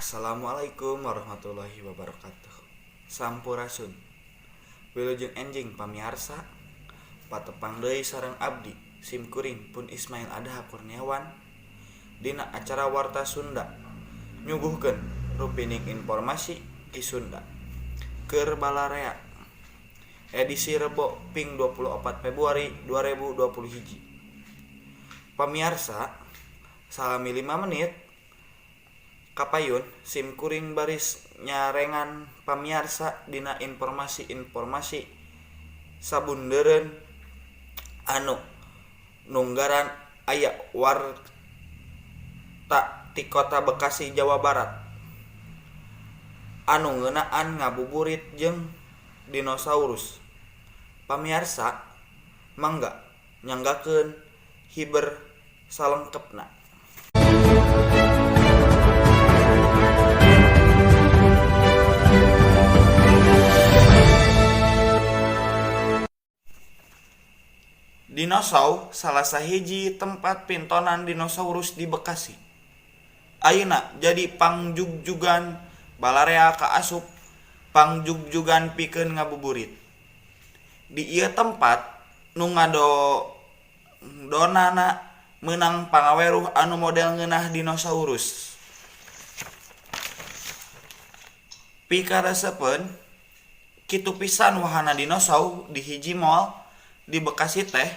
Assalamualaikum warahmatullahi wabarakatuh. Sampurasun. Wilujeng enjing pamiarsa, patepang deui sareng abdi simkuring pun Ismail Adha Kurniawan dina acara Warta Sunda nyuguhkeun rupining informasi ki Sunda keur balarea edisi Rebo ping 24 Februari 2021. Pamiarsa, salami 5 menit kapayun simkuring baris nyarengan pamiarsa dina informasi-informasi sabundeureun anu nunggaran aya warta ti Kota Bekasi, Jawa Barat anu ngeunaan ngabuburit jeung dinosaurus. Pamiarsa mangga nyanggakeun hiber salengkepna. Dinosaurus salah sahiji tempat pintonan dinosaurus di Bekasi. Ayeuna jadi pangjugjugan balarea kaasup pangjugjugan pikeun ngabuburit. Di ieu tempat nu ngadonana meunang pangaweruh anu model ngeunah dinosaurus. Pikaresepeun kitu pisan wahana dinosaurus di hiji mall di Bekasi teh,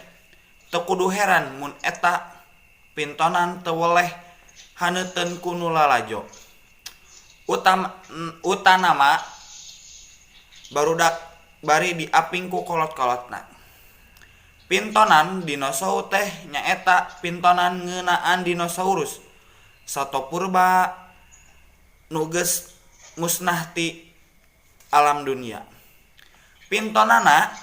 teu kudu heran mun eta pintonan teu weleh haneuteun ku nu lalajo. Utanama barudak bari diaping ku kolot-kolotna. Pintonan dinosaurus teh nyaeta pintonan ngeunaan dinosaurus sato purba nu geus musnah ti alam dunia. Pintonana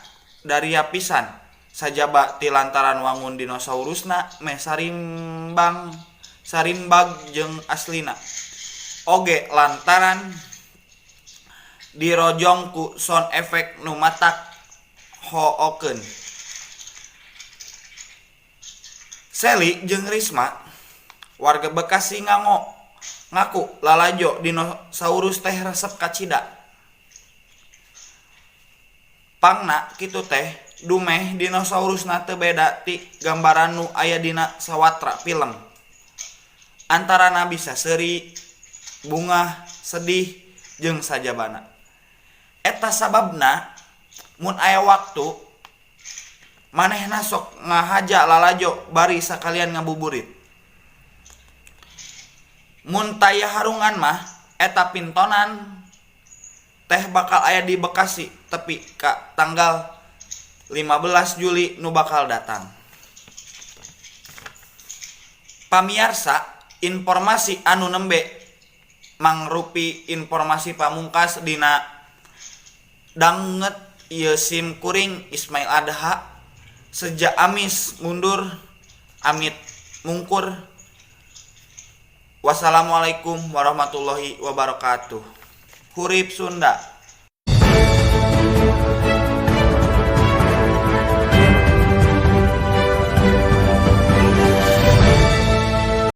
daria pisan sajaba ti lantaran wangun dinosaurusna meh sarimbag jeung aslina, oge lantaran dirojong ku sound effect nu matak hookeun. Seli jeung Risma, warga Bekasi ngaku lalajo dinosaurus teh resep kacida. Pangna kitu teh dumeh dinosaurusna teu beda ti gambaran nu aya dina sawatra film. Antarana bisa seuri, bungah, sedih, jeung sajabana. Eta sababna mun aya waktu manehna sok ngahaja lalajo bari sakalian ngabuburit. Mun taya harungan mah eta pintonan teh bakal aya di Bekasi tepi ka tanggal 15 Juli nu bakal datang. Pamiarsa, informasi anu nembe mangrupi informasi pamungkas dina danget ieu simkuring Ismail Adha sejak amis mundur amit mungkur. Wassalamualaikum warahmatullahi wabarakatuh. Hurip Sunda.